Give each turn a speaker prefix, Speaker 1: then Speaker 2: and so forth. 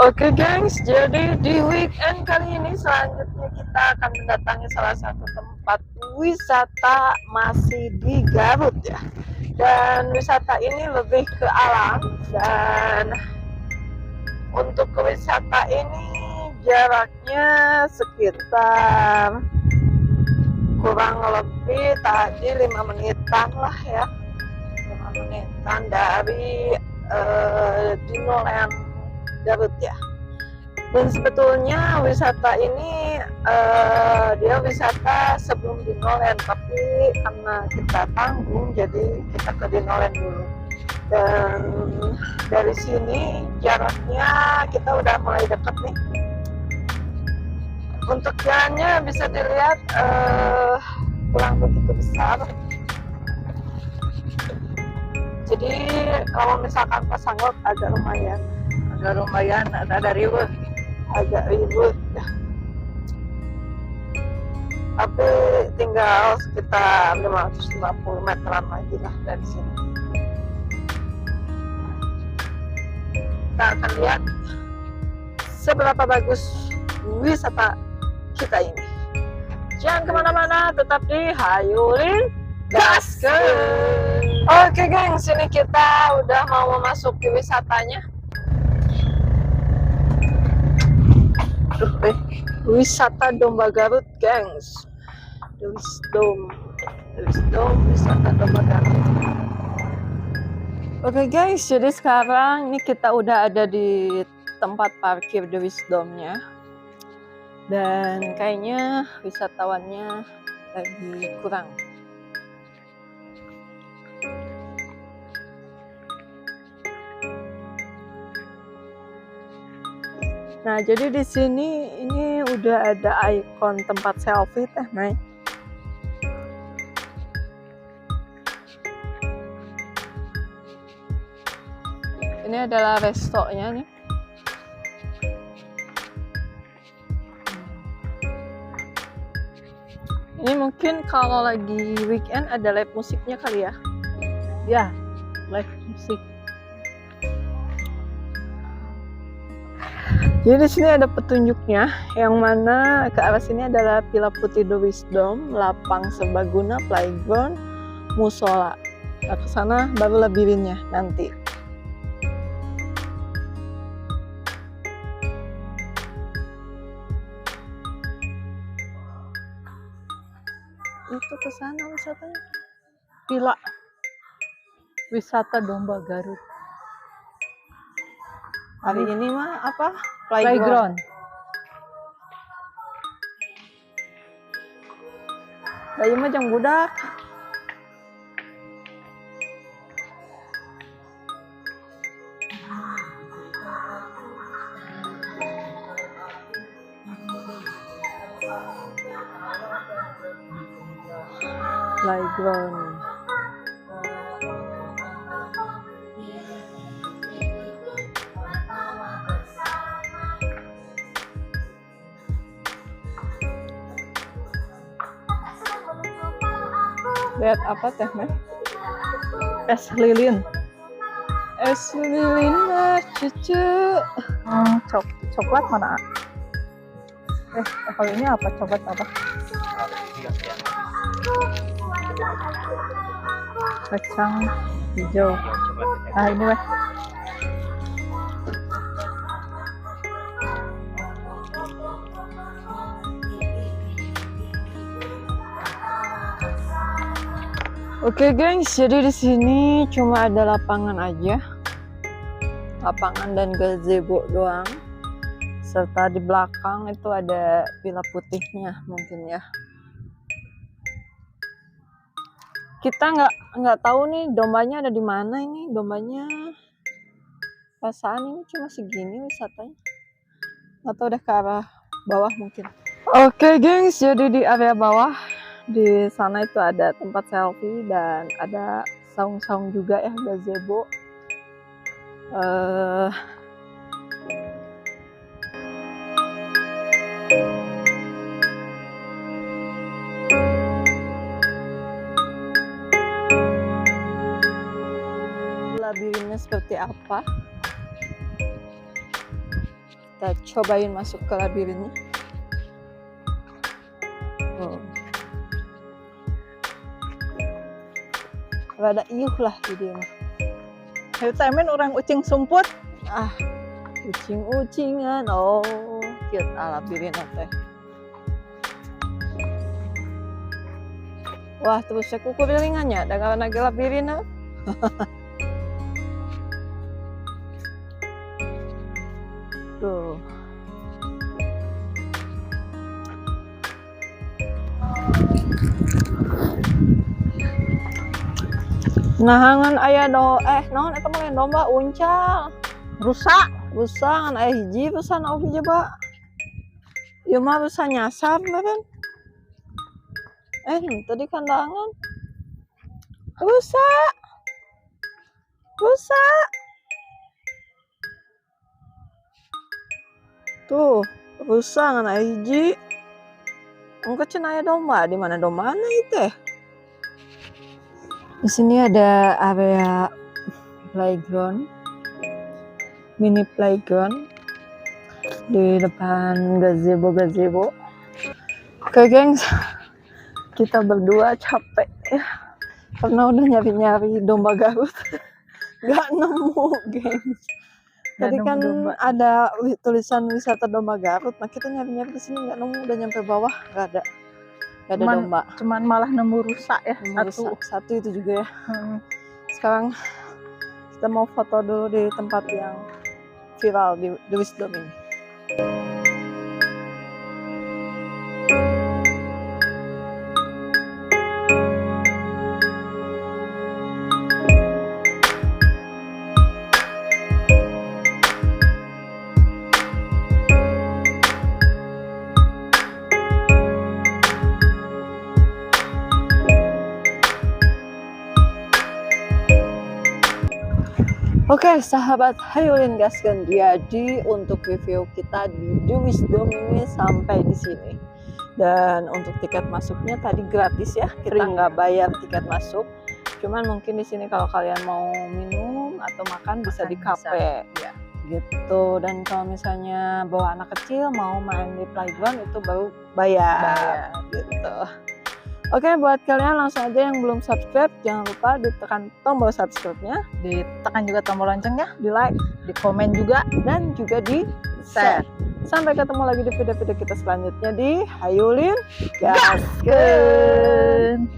Speaker 1: Oke gengs, jadi di weekend kali ini selanjutnya kita akan mendatangi salah satu tempat wisata masih di Garut ya. Dan wisata ini lebih ke alam, dan untuk ke wisata ini jaraknya sekitar kurang lebih tadi 5 menitan lah ya, 5 menitan dari Dinoland Garut ya. Dan sebetulnya wisata ini dia wisata sebelum Dinoland, tapi karena kita tanggung jadi kita ke Dinoland dulu. Dan dari sini jaraknya kita udah mulai deket nih. Untuk jalannya bisa dilihat kurang begitu besar. Jadi kalau misalkan pasanggot agak lumayan ada ribut, agak ribut ya. Tapi tinggal sekitar 550 meteran lagi lah dari sini. Kita akan lihat seberapa bagus wisata kita ini. Jangan kemana-mana, tetap di Hayulin Gaskeun. Oke gengs, ini kita udah mau memasuki wisatanya. Wisata Domba Garut gengs. Wisdom wisata Domba Garut. Oke guys, jadi sekarang ini kita udah ada di tempat parkir The Wisdomnya, dan kayaknya wisatawannya lagi kurang. Nah, jadi di sini ini udah ada ikon tempat selfie teh, Mai. Ini adalah restonya nih. Ini mungkin kalau lagi weekend ada live musiknya kali ya. Ya, live musik. Jadi di sini ada petunjuknya, yang mana ke arah sini adalah Villa Putih The Wisdom, lapang serbaguna, playground, musola. Nah, ke sana baru labirinnya nanti. Itu ke sana wisatanya. Villa Wisata Domba Garut. Hari ini mah apa? Playground. Bayi mah jang budak. Playground. Lihat apa teh, Meh? Es lilin. Es lilin mah cucu. Coklat mana? Kalau ini apa? Coklat apa? Kacang hijau. Ah, ini Meh. Oke gengs, jadi di sini cuma ada lapangan aja, lapangan dan gazebo doang, serta di belakang itu ada Villa Putihnya mungkin ya. Kita nggak tahu nih dombanya ada di mana. Ini dombanya perasaan ini cuma segini wisatanya, atau udah ke arah bawah mungkin. Oke gengs, jadi di area bawah di sana itu ada tempat selfie dan ada saung-saung juga ya, gazebo. Labirinnya seperti apa? Kita cobain masuk ke labirinnya. Rada iuh lah di dia mah.
Speaker 2: Ayo temen orang ucing sumput.
Speaker 1: Ucing-ucingan. Oh, cute labirin teh. Wah, terus aku kurilingannya dengan lagi labirin. Tuh. Nahangan ayah naon eta mah domba uncal.
Speaker 2: Rusak.
Speaker 1: Ngan ayah hiji pesan obi coba. Ieu mah bisa nyasar meureun. Tadi kandangan. Rusak. Tuh, rusak ngan ayah hiji. Engko cenah aya domba, di mana dombana ieu teh? Di sini ada area playground, mini playground di depan gazebo. Oke gengs, kita berdua capek ya karena udah nyari domba Garut, nggak nemu gengs. Tadi kan ada tulisan wisata domba Garut, nah kita nyari di sini nggak nemu, udah nyampe bawah nggak ada domba.
Speaker 2: Cuman malah nemu rusak ya.
Speaker 1: Satu itu juga ya. Sekarang kita mau foto dulu di tempat yang viral di The Wisdom ini. Oke, sahabat Hayulin Gaskan, jadi untuk review kita di The Wisdom ini sampai di sini. Dan untuk tiket masuknya tadi gratis ya, kita nggak bayar tiket masuk. Cuman mungkin di sini kalau kalian mau minum atau makan bisa di kafe, ya. Gitu. Dan kalau misalnya bawa anak kecil mau main di playground itu baru bayar. Gitu. Oke, buat kalian langsung aja yang belum subscribe, jangan lupa ditekan tombol subscribe-nya,
Speaker 2: ditekan juga tombol loncengnya,
Speaker 1: di like,
Speaker 2: di komen juga,
Speaker 1: dan juga di share. Sampai ketemu lagi di video-video kita selanjutnya di Hayulin Gaskan.